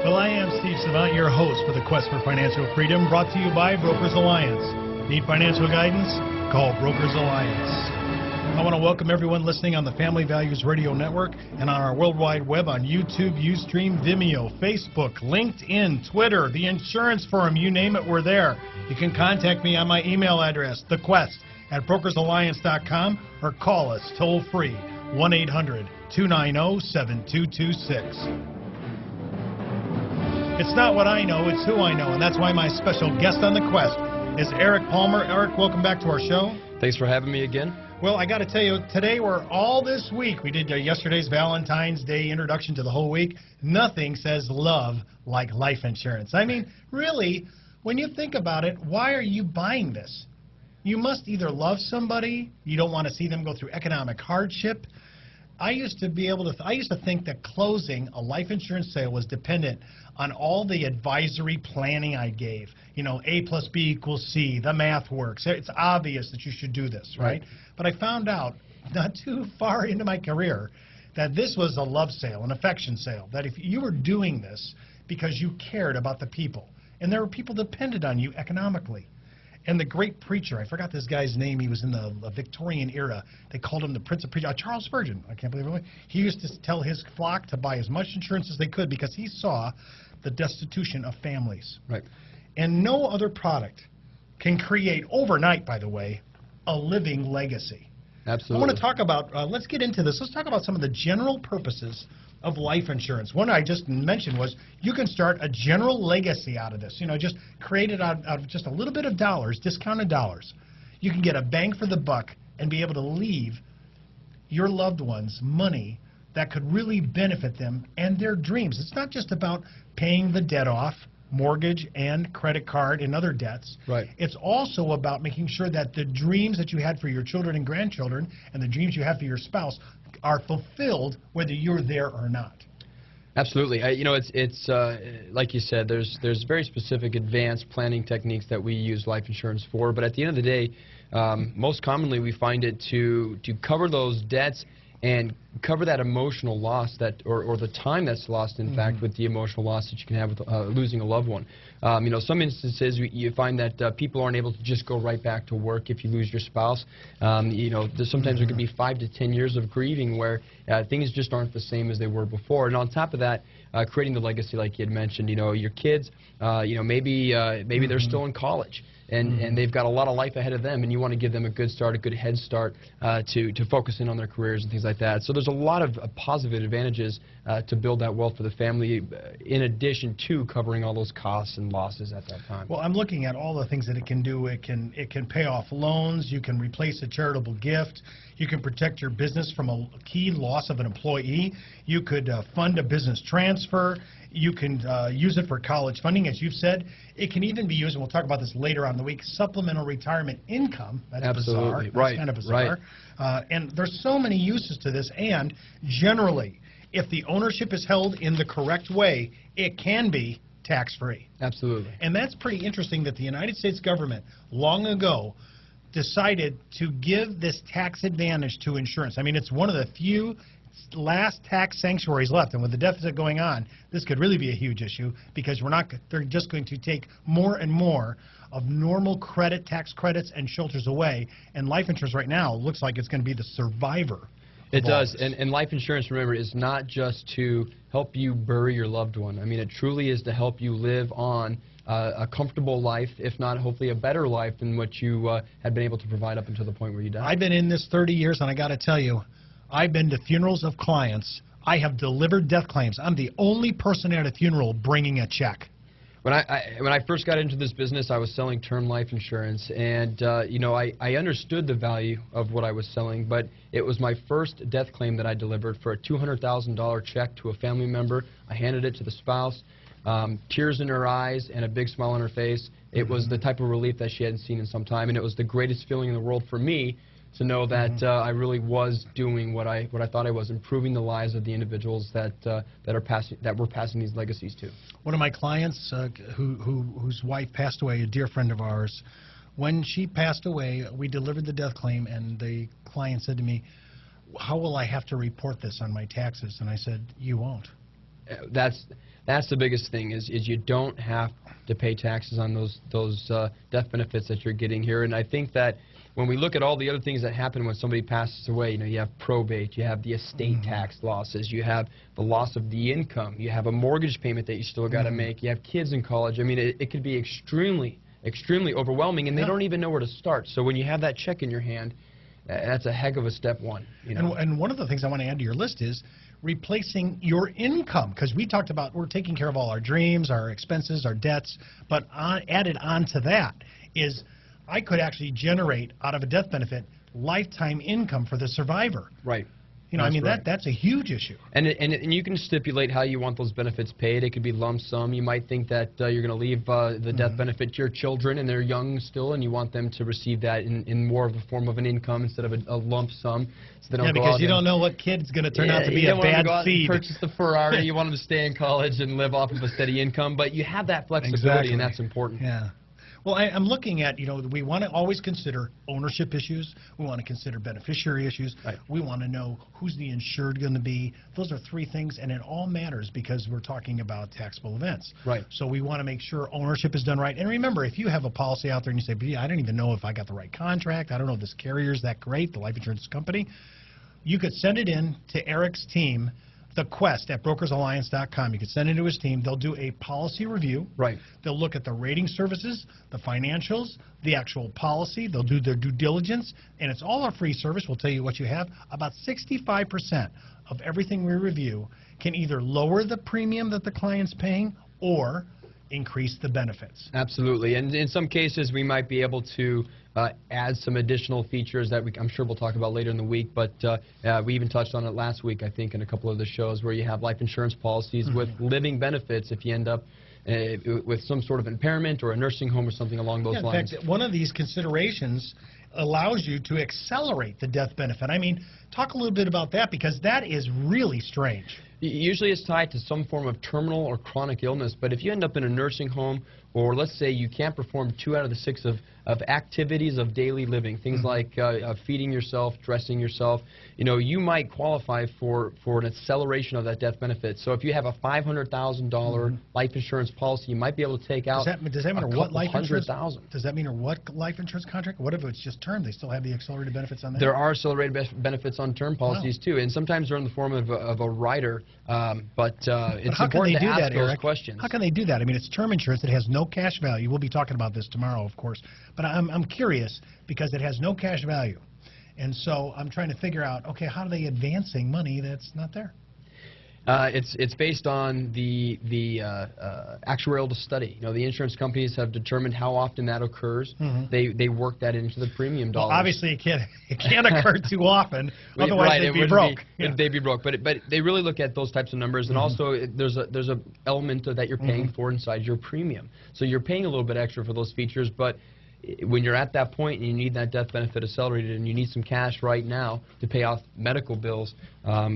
Well, I am Steve Savant, your host for the Quest for Financial Freedom, brought to you by Brokers Alliance. Need financial guidance? Call Brokers Alliance. I want to welcome everyone listening on the Family Values Radio Network and on our World Wide Web on YouTube, Ustream, Vimeo, Facebook, LinkedIn, Twitter, the Insurance Forum, you name it, we're there. You can contact me on my email address, thequest@brokersalliance.com, or call us toll-free, 1-800-290-7226. It's not what I know, it's who I know, and that's why my special guest on The Quest is Eric Palmer. Eric, welcome back to our show. Thanks for having me again. Well, I got to tell you, today we're all this week. We did yesterday's Valentine's Day introduction to the whole week. Nothing says love like life insurance. I mean, really, when you think about it, why are you buying this? You must either love somebody, you don't want to see them go through economic hardship. I used to think that closing a life insurance sale was dependent on all the advisory planning I gave. You know, A plus B equals C, the math works. It's obvious that you should do this, right? But I found out not too far into my career that this was a love sale, an affection sale, that if you were doing this because you cared about the people, and there were people dependent on you economically. And the great preacher, I forgot this guy's name, he was in the Victorian era. They called him the Prince of Preachers, Charles Spurgeon, I can't believe it. He used to tell his flock to buy as much insurance as they could because he saw the destitution of families. Right. And no other product can create overnight, by the way, a living legacy. Absolutely. I want to talk about, let's get into this. Let's talk about some of the general purposes of life insurance. One I just mentioned was you can start a general legacy out of this. You know, just create it out of just a little bit of dollars, discounted dollars. You can get a bang for the buck and be able to leave your loved ones money that could really benefit them and their dreams. It's not just about paying the debt off, mortgage and credit card and other debts. Right. It's also about making sure that the dreams that you had for your children and grandchildren and the dreams you have for your spouse are fulfilled whether you're there or not. Absolutely. It's like you said, there's very specific advanced planning techniques that we use life insurance for, but at the end of the day, most commonly we find it to cover those debts and cover that emotional loss or the time that's lost, in fact, with the emotional loss that you can have with losing a loved one. Some instances you find that people aren't able to just go right back to work if you lose your spouse. Sometimes there could be 5 to 10 years of grieving where things just aren't the same as they were before. And on top of that, creating the legacy, like you had mentioned, your kids, maybe they're still in college. And they've got a lot of life ahead of them, and you want to give them a good start, a good head start to focus in on their careers and things like that. So there's a lot of positive advantages to build that wealth for the family, in addition to covering all those costs and losses at that time. Well, I'm looking at all the things that it can do. It can pay off loans. You can replace a charitable gift. You can protect your business from a key loss of an employee. You could fund a business transfer. You can use it for college funding, as you've said. It can even be used, and we'll talk about this later on in the week, supplemental retirement income. That's Absolutely. bizarre. Right. That's kind of bizarre. Right. And there's so many uses to this, and generally, if the ownership is held in the correct way, it can be tax-free. Absolutely. And that's pretty interesting that the United States government, long ago, decided to give this tax advantage to insurance. I mean, it's one of the few last tax sanctuaries left, and with the deficit going on, this could really be a huge issue because they're just going to take more and more of normal credit, tax credits, and shelters away, and life insurance right now looks like it's going to be the survivor. It does, and life insurance, remember, is not just to help you bury your loved one. I mean, it truly is to help you live on a comfortable life, if not hopefully a better life than what you had been able to provide up until the point where you died. I've been in this 30 years, and I got to tell you, I've been to funerals of clients. I have delivered death claims. I'm the only person at a funeral bringing a check. When I first got into this business, I was selling term life insurance, and I understood the value of what I was selling, but it was my first death claim that I delivered for a $200,000 check to a family member. I handed it to the spouse, tears in her eyes and a big smile on her face. It was the type of relief that she hadn't seen in some time, and it was the greatest feeling in the world for me to know that I really was doing what I thought I was, improving the lives of the individuals that we're passing these legacies to. One of my clients whose wife passed away, a dear friend of ours, when she passed away, we delivered the death claim, and the client said to me, "How will I have to report this on my taxes?" And I said, "You won't. That's the biggest thing is you don't have to pay taxes on those death benefits that you're getting here. And I think that when we look at all the other things that happen when somebody passes away, you have probate, you have the estate tax losses, you have the loss of the income, you have a mortgage payment that you still got to make, you have kids in college. I mean, it could be extremely overwhelming, and they don't even know where to start. So when you have that check in your hand, that's a heck of a step one. And one of the things I want to add to your list is replacing your income, because we talked about we're taking care of all our dreams, our expenses, our debts, but added on to that is I could actually generate out of a death benefit lifetime income for the survivor. Right. I mean, that's a huge issue. And you can stipulate how you want those benefits paid. It could be lump sum. You might think that you're going to leave the death benefit to your children, and they're young still, and you want them to receive that in more of a form of an income instead of a lump sum. So they don't go because out you don't know what kid's going to turn out to be a bad seed. You don't want to go out and purchase the Ferrari. You want them to stay in college and live off of a steady income, but you have that flexibility, and that's important. Yeah. Well, I'm looking at, we want to always consider ownership issues. We want to consider beneficiary issues. Right. We want to know who's the insured going to be. Those are three things, and it all matters because we're talking about taxable events. Right. So we want to make sure ownership is done right. And remember, if you have a policy out there and you say, I don't even know if I got the right contract, I don't know if this carrier's that great, the life insurance company, you could send it in to Eric's team, The Quest at brokersalliance.com. You can send it to his team. They'll do a policy review. Right. They'll look at the rating services, the financials, the actual policy. They'll do their due diligence, and it's all a free service. We'll tell you what you have. About 65% of everything we review can either lower the premium that the client's paying or increase the benefits. Absolutely. And in some cases, we might be able to add some additional features that I'm sure we'll talk about later in the week, but we even touched on it last week, I think, in a couple of the shows where you have life insurance policies with living benefits if you end up with some sort of impairment or a nursing home or something along those lines. In fact, one of these considerations allows you to accelerate the death benefit. I mean, talk a little bit about that, because that is really strange. Usually it's tied to some form of terminal or chronic illness, but if you end up in a nursing home, or let's say you can't perform 2 out of the 6 of activities of daily living, things like feeding yourself, dressing yourself, you might qualify for an acceleration of that death benefit. So if you have a $500,000 life insurance policy, you might be able to take out does that matter what life insurance? $100,000. Does that mean what life insurance contract? What if it's just term? They still have the accelerated benefits on that? There are accelerated benefits on term policies too, and sometimes they're in the form of a rider. But it's important to ask those questions. How can they do that? I mean, it's term insurance that has no cash value. We'll be talking about this tomorrow, of course. But I'm curious because it has no cash value. And so I'm trying to figure out, okay, how are they advancing money that's not there? It's based on the actuarial study. The insurance companies have determined how often that occurs. They work that into the premium dollars. Well, obviously it can't occur too often, otherwise they'd be broke. They'd be broke. But they really look at those types of numbers, and also there's a element that you're paying for inside your premium. So you're paying a little bit extra for those features, but when you're at that point and you need that death benefit accelerated and you need some cash right now to pay off medical bills,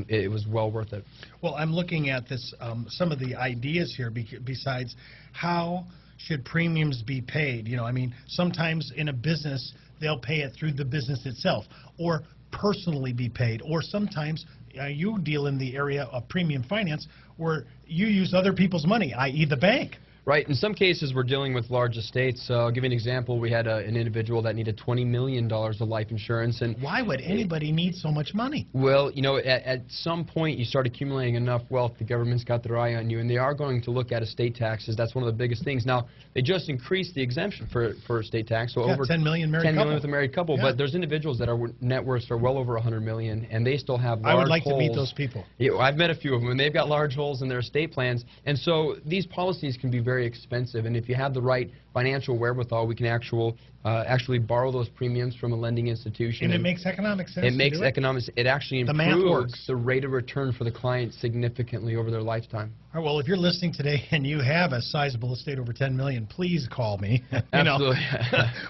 it was well worth it. Well, I'm looking at this, some of the ideas here besides how should premiums be paid. I mean, sometimes in a business they'll pay it through the business itself or personally be paid, or sometimes you deal in the area of premium finance where you use other people's money, i.e. the bank. Right. In some cases, we're dealing with large estates. I'll give you an example. We had an individual that needed $20 million of life insurance. And why would anybody need so much money? Well, at some point, you start accumulating enough wealth, the government's got their eye on you, and they are going to look at estate taxes. That's one of the biggest things. Now, they just increased the exemption for estate tax. So over 10 million married 10 couple. million with a married couple. Yeah. But there's individuals that are net worths are well over $100 million, and they still have large holes. I would like to meet those people. Yeah, I've met a few of them, and they've got large holes in their estate plans. And so these policies can be very expensive. And if you have the right financial wherewithal, we can actually borrow those premiums from a lending institution. And it makes economic sense. It makes economic sense. It actually improves the rate of return for the client significantly over their lifetime. All right, well, if you're listening today and you have a sizable estate over $10 million, please call me. Absolutely.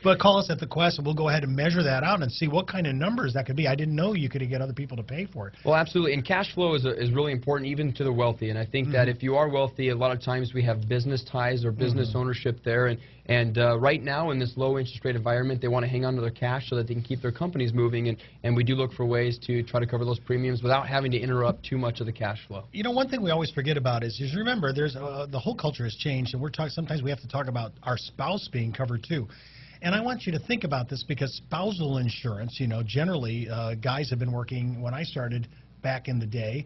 But call us at The Quest, and we'll go ahead and measure that out and see what kind of numbers that could be. I didn't know you could get other people to pay for it. Well, absolutely. And cash flow is really important even to the wealthy. And I think that if you are wealthy, a lot of times we have business ties or business ownership there. And right now in this low interest rate environment, they want to hang on to their cash so that they can keep their companies moving. And we do look for ways to try to cover those premiums without having to interrupt too much of the cash flow. One thing we always forget about is remember, there's the whole culture has changed, and we're talking. Sometimes we have to talk about our spouse being covered too. And I want you to think about this because spousal insurance, generally guys have been working. When I started back in the day,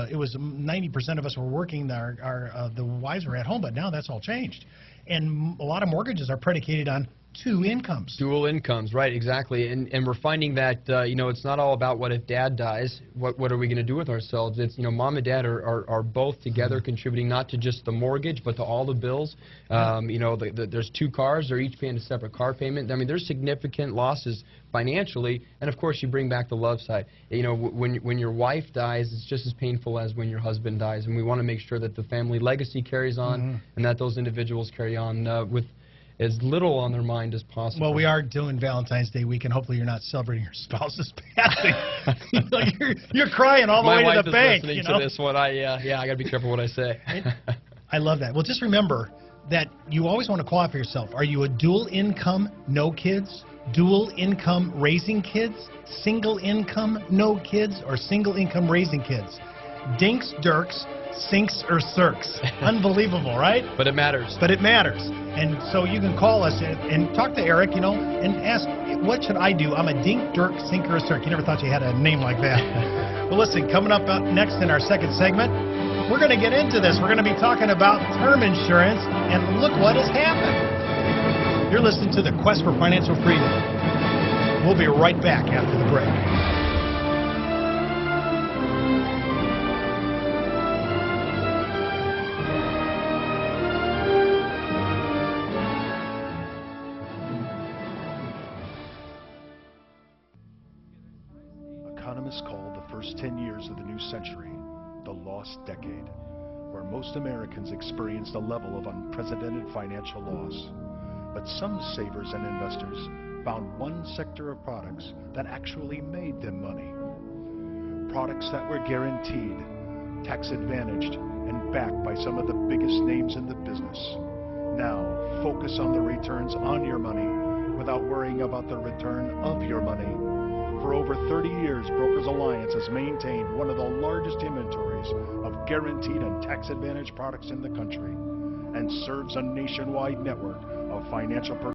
it was 90% of us were working. The wives were at home, but now that's all changed, and a lot of mortgages are predicated on two incomes. Dual incomes, right, exactly. And we're finding that, it's not all about what if dad dies, what are we going to do with ourselves. It's, mom and dad are both together contributing not to just the mortgage, but to all the bills. There's two cars, they're each paying a separate car payment. I mean, there's significant losses financially, and of course you bring back the love side. When your wife dies, it's just as painful as when your husband dies, and we want to make sure that the family legacy carries on and that those individuals carry on with as little on their mind as possible. Well, we are doing Valentine's Day week, and hopefully you're not celebrating your spouse's passing. You're crying all the way to the bank. My wife is listening to this one. I got to be careful what I say. I love that. Well, just remember that you always want to qualify yourself. Are you a dual income, no kids? Dual income, raising kids? Single income, no kids? Or single income, raising kids? Dinks, dirks, sinks, or circs. Unbelievable, right? But it matters. But it matters. And so you can call us and talk to Eric, and ask, what should I do? I'm a dink, dirk, sinker, or circ. You never thought you had a name like that. Well, listen, coming up next in our second segment, we're going to get into this. We're going to be talking about term insurance, and look what has happened. You're listening to the Quest for Financial Freedom. We'll be right back after the break. Economists call the first 10 years of the new century the lost decade, where most Americans experienced a level of unprecedented financial loss. But some savers and investors found one sector of products that actually made them money. Products that were guaranteed, tax-advantaged, and backed by some of the biggest names in the business. Now, focus on the returns on your money without worrying about the return of your money. For over 30 years, Brokers Alliance has maintained one of the largest inventories of guaranteed and tax-advantaged products in the country and serves a nationwide network of financial